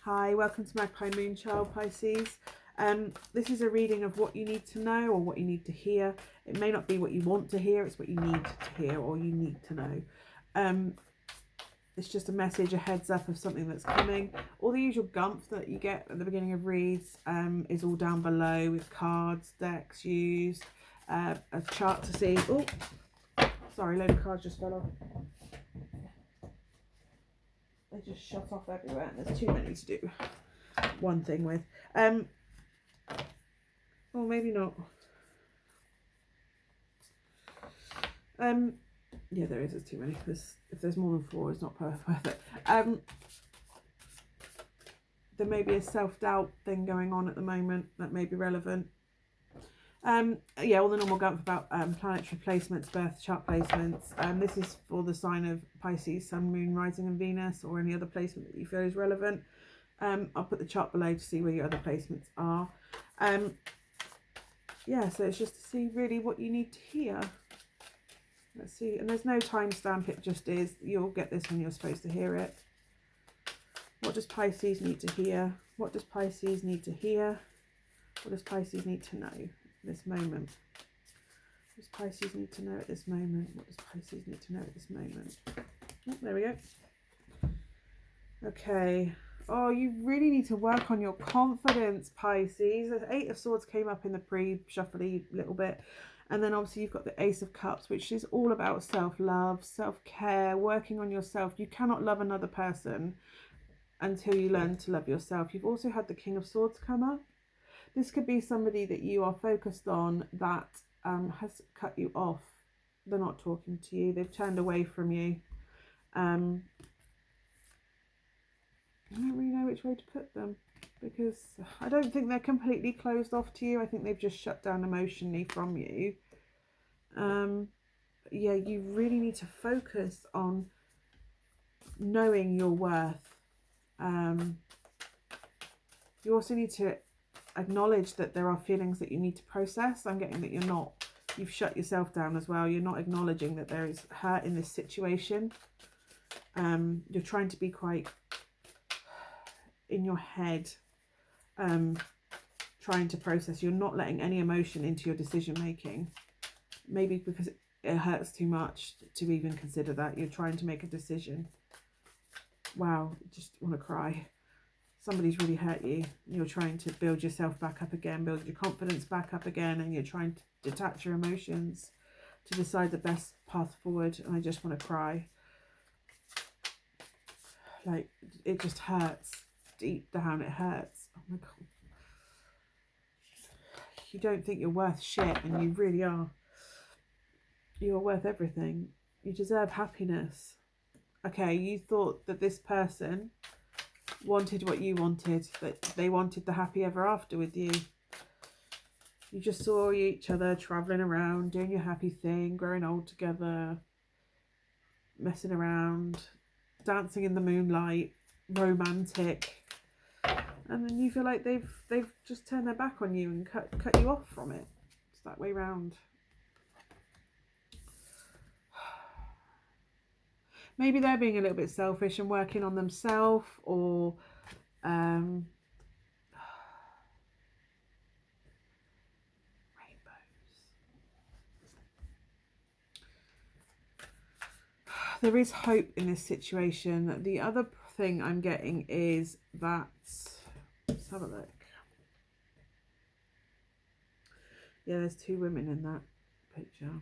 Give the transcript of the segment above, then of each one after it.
Hi, welcome to Magpie Moonchild, Pisces. This is a reading of what you need to know or what you need to hear. It may not be what you want to hear, it's what you need to hear or you need to know. It's just a message, a heads up of something that's coming. All the usual gumph that you get at the beginning of reads is all down below with cards, decks used, a chart to see. Oh, sorry, a load of cards just fell off. They just shut off everywhere and there's too many to do one thing with. Or maybe not. Yeah, there is. There's too many. If there's more than 4, it's not worth it. There may be a self-doubt thing going on at the moment that may be relevant. Yeah, all the normal gumph about planetary placements, birth chart placements. This is for the sign of Pisces, Sun, Moon, Rising and Venus, or any other placement that you feel is relevant. I'll put the chart below to see where your other placements are. Yeah, so it's just to see really what you need to hear. Let's see, and there's no timestamp, it just is. You'll get this when you're supposed to hear it. What does Pisces need to hear? What does Pisces need to hear? What does Pisces need to know at this moment? What does Pisces need to know at this moment? What does Pisces need to know at this moment? Oh, there we go. Okay. Oh, you really need to work on your confidence, Pisces. The 8 of Swords came up in the pre-shuffly little bit. And then obviously you've got the Ace of Cups, which is all about self-love, self-care, working on yourself. You cannot love another person until you learn to love yourself. You've also had the King of Swords come up. This could be somebody that you are focused on that has cut you off. They're not talking to you. They've turned away from you. I don't really know which way to put them because I don't think they're completely closed off to you. I think they've just shut down emotionally from you. Yeah, you really need to focus on knowing your worth. You also need to acknowledge that there are feelings that you need to process. I'm getting that you've shut yourself down as well. You're not acknowledging that there is hurt in this situation. You're trying to be quite in your head, trying to process. You're not letting any emotion into your decision making, maybe because it hurts too much to even consider that. You're trying to make a decision. Wow, just want to cry. Somebody's really hurt you. You're trying to build yourself back up again, build your confidence back up again, and you're trying to detach your emotions to decide the best path forward. And I just want to cry. Like, it just hurts. Deep down it hurts. Oh my god. You don't think you're worth shit, and you really are. You're worth everything. You deserve happiness. Okay, you thought that this person wanted what you wanted, that they wanted the happy ever after with you. You just saw each other travelling around, doing your happy thing, growing old together, messing around, dancing in the moonlight, romantic. And then you feel like they've just turned their back on you and cut you off from it. It's that way round. Maybe they're being a little bit selfish and working on themselves, or rainbows. There is hope in this situation. The other thing I'm getting is that, let's have a look. Yeah, there's 2 women in that picture.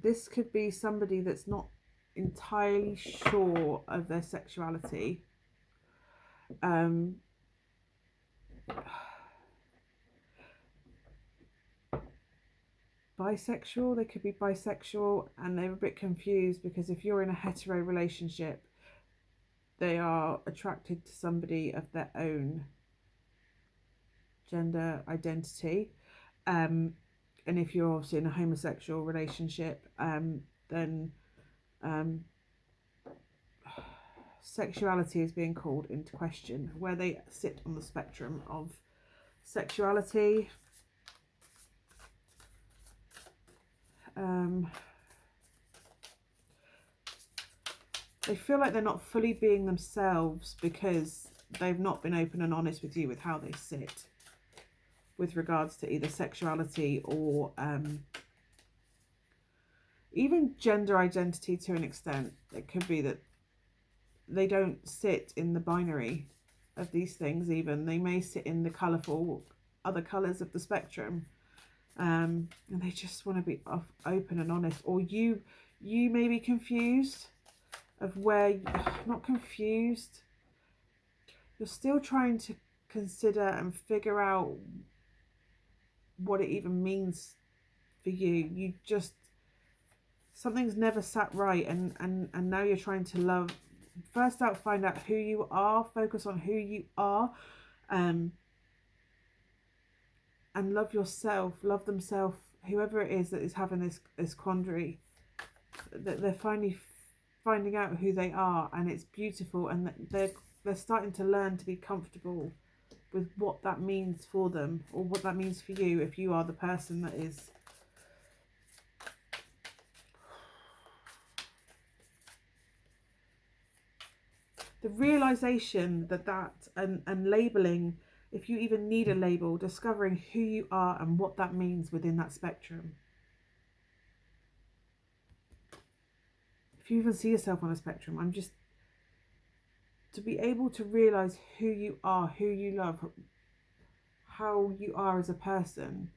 This could be somebody that's not entirely sure of their sexuality. Bisexual, they could be bisexual, and they're a bit confused because if you're in a hetero relationship, they are attracted to somebody of their own gender identity. And if you're obviously in a homosexual relationship, then sexuality is being called into question, where they sit on the spectrum of sexuality. They feel like they're not fully being themselves because they've not been open and honest with you with how they sit with regards to either sexuality or even gender identity to an extent. It could be that they don't sit in the binary of these things even. They may sit in the colourful other colours of the spectrum. And they just want to be open and honest. Or you may be confused of where, not confused, you're still trying to consider and figure out what it even means for you. You just, something's never sat right, and now you're trying to love. First out, find out who you are, focus on who you are, and love yourself, love themselves, whoever it is that is having this quandary, that they're finally finding out who they are, and it's beautiful, and they're starting to learn to be comfortable with what that means for them, or what that means for you if you are the person that is the realization that and labeling, if you even need a label, discovering who you are and what that means within that spectrum. If you even see yourself on a spectrum, I'm just, to be able to realize who you are, who you love, how you are as a person,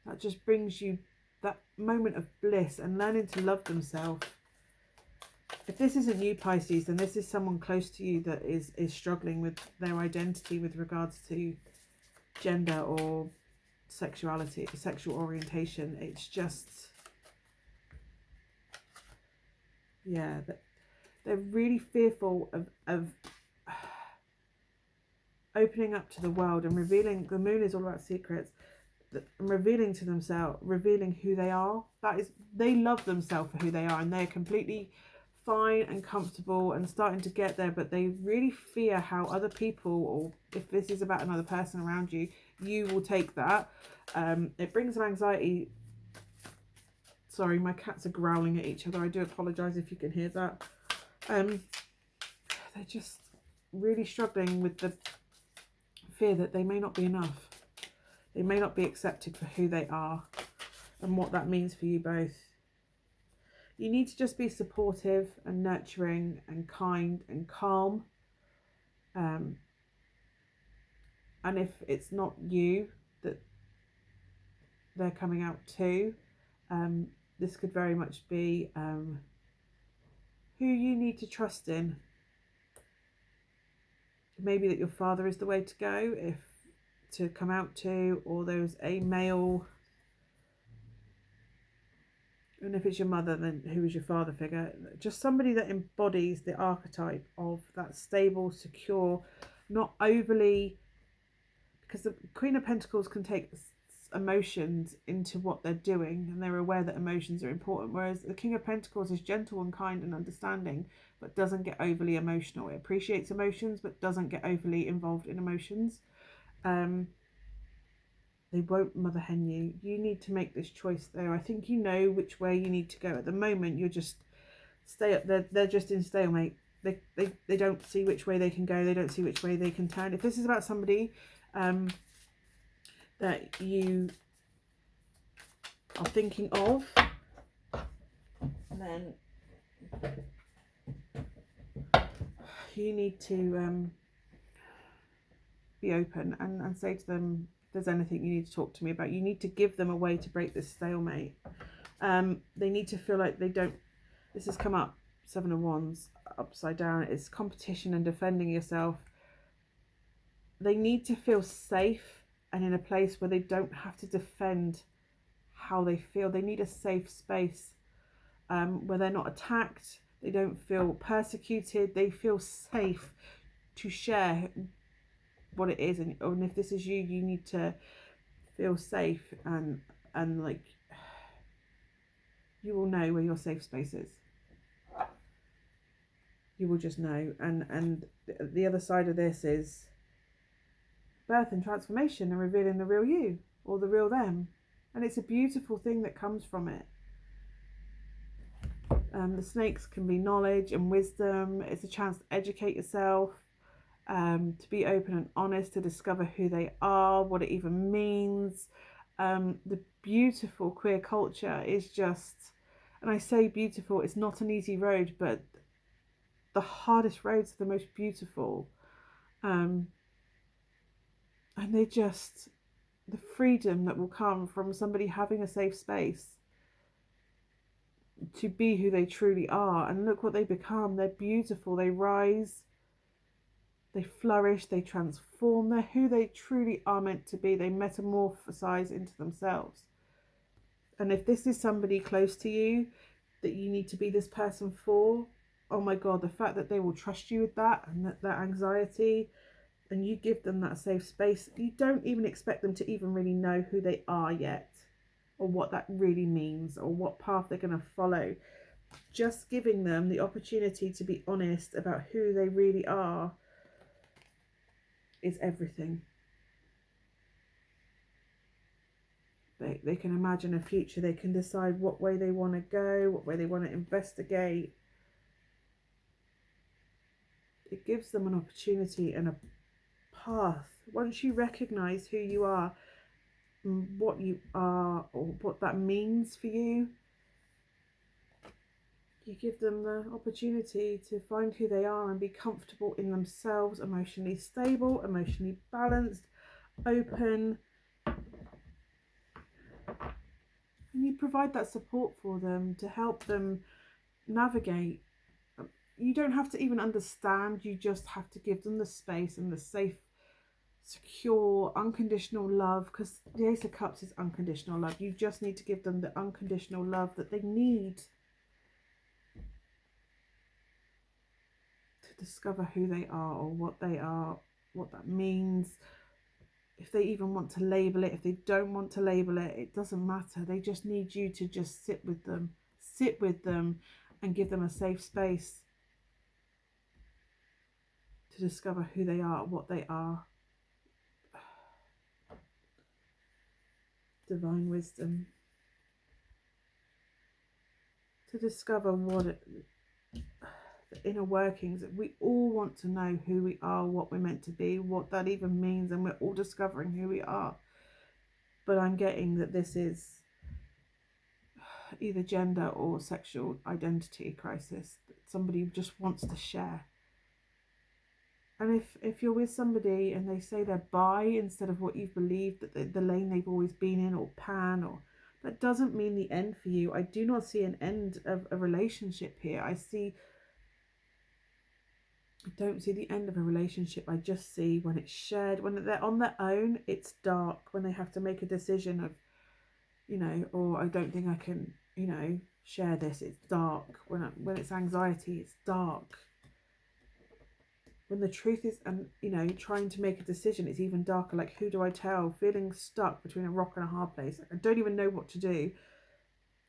that just brings you that moment of bliss and learning to love themselves. If this isn't you, Pisces, then this is someone close to you that is struggling with their identity with regards to gender or sexuality, sexual orientation. It's just, yeah, they're really fearful of opening up to the world and revealing. The moon is all about secrets, and revealing to themselves, revealing who they are. That is, they love themselves for who they are, and they're completely fine and comfortable and starting to get there, but they really fear how other people, or if this is about another person around you, you will take that. It brings them anxiety. Sorry, my cats are growling at each other. I do apologize if you can hear that. They're just really struggling with the fear that they may not be enough. They may not be accepted for who they are and what that means for you both. You need to just be supportive and nurturing and kind and calm. And if it's not you that they're coming out to, this could very much be who you need to trust in. Maybe that your father is the way to go, if to come out to, or there's a male. And if it's your mother, then who is your father figure? Just somebody that embodies the archetype of that stable, secure, not overly, because the Queen of Pentacles can take emotions into what they're doing, and they're aware that emotions are important, whereas the King of Pentacles is gentle and kind and understanding, but doesn't get overly emotional. It appreciates emotions, but doesn't get overly involved in emotions. They won't mother hen you. You need to make this choice there. I think you know which way you need to go. At the moment, you're just stay up. They're just in stalemate. They don't see which way they can go. They don't see which way they can turn. If this is about somebody that you are thinking of, then you need to be open and say to them, if there's anything you need to talk to me about. You need to give them a way to break this stalemate. They need to feel like they don't, this has come up, 7 of Wands upside down, it's competition and defending yourself. They need to feel safe and in a place where they don't have to defend how they feel. They need a safe space where they're not attacked, they don't feel persecuted, they feel safe to share what it is. And if this is you, you need to feel safe and like you will know where your safe space is. You will just know. And the other side of this is birth and transformation and revealing the real you or the real them, and it's a beautiful thing that comes from it. The snakes can be knowledge and wisdom. It's a chance to educate yourself, to be open and honest, to discover who they are, what it even means. The beautiful queer culture is just, and I say beautiful, it's not an easy road, but the hardest roads are the most beautiful. And they just, the freedom that will come from somebody having a safe space to be who they truly are. And look what they become. They're beautiful. They rise, they flourish, they transform. They're who they truly are meant to be. They metamorphosize into themselves. And if this is somebody close to you that you need to be this person for, oh my God, the fact that they will trust you with that, and that anxiety, and you give them that safe space. You don't even expect them to even really know who they are yet, or what that really means, or what path they're going to follow. Just giving them the opportunity to be honest about who they really are is everything. They can imagine a future. They can decide what way they want to go, what way they want to investigate. It gives them an opportunity and a path. Once you recognize who you are, what you are, or what that means for you, you give them the opportunity to find who they are and be comfortable in themselves, emotionally stable, emotionally balanced, open. And you provide that support for them to help them navigate. You don't have to even understand, you just have to give them the space and the safe, secure, unconditional love, because the Ace of Cups is unconditional love. You just need to give them the unconditional love that they need to discover who they are, or what they are, what that means. If they even want to label it, if they don't want to label it, it doesn't matter. They just need you to just sit with them and give them a safe space to discover who they are, what they are. Divine wisdom. To discover the inner workings. We all want to know who we are, what we're meant to be, what that even means, and we're all discovering who we are. But I'm getting that this is either gender or sexual identity crisis. Somebody just wants to share. And if you're with somebody and they say they're bi instead of what you've believed, that the lane they've always been in, or pan, or that doesn't mean the end for you. I do not see an end of a relationship here. I don't see the end of a relationship. I just see when it's shared, when they're on their own, it's dark. When they have to make a decision of, or I don't think I can, share this, it's dark. When it's anxiety, it's dark. When the truth is, and trying to make a decision, it's even darker. Like, who do I tell? Feeling stuck between a rock and a hard place. I don't even know what to do.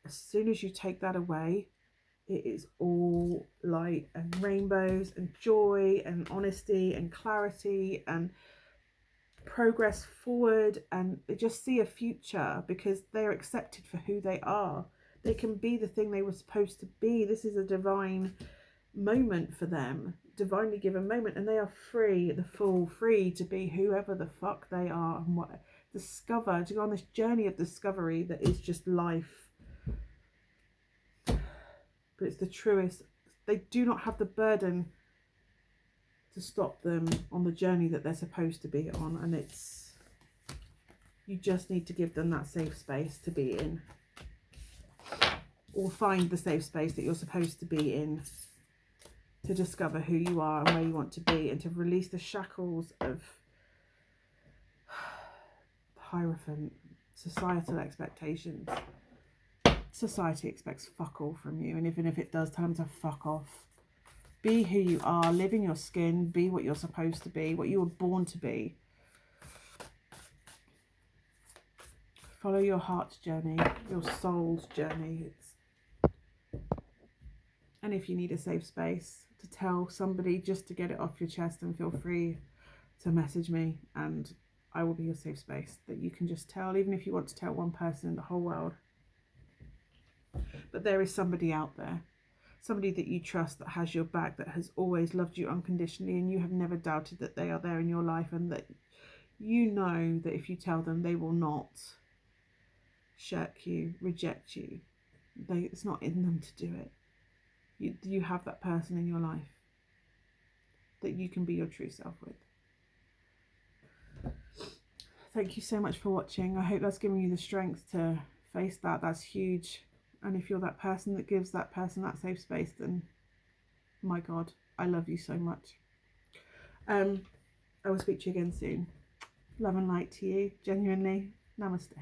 As soon as you take that away, it is all light and rainbows and joy and honesty and clarity and progress forward, and they just see a future because they're accepted for who they are. They can be the thing they were supposed to be. This is a divine moment for them, divinely given moment, and they are free, free to be whoever the fuck they are, and to go on this journey of discovery that is just life. But it's the truest. They do not have the burden to stop them on the journey that they're supposed to be on, and you just need to give them that safe space to be in, or find the safe space that you're supposed to be in, to discover who you are and where you want to be, and to release the shackles of the Hierophant, societal expectations. Society expects fuck all from you, and even if it does, tell them to fuck off. Be who you are, live in your skin, be what you're supposed to be, what you were born to be. Follow your heart's journey, your soul's journey. And if you need a safe space to tell somebody, just to get it off your chest, and feel free to message me, and I will be your safe space that you can just tell, even if you want to tell one person in the whole world. But there is somebody out there. somebody that you trust, that has your back, that has always loved you unconditionally, and you have never doubted that they are there in your life, and that you know that if you tell them, they will not shirk you, reject you. It's not in them to do it. You have that person in your life that you can be your true self with. Thank you so much for watching. I hope that's given you the strength to face that. That's huge. And if you're that person that gives that person that safe space, then my God, I love you so much. I will speak to you again soon. Love and light to you, genuinely. Namaste.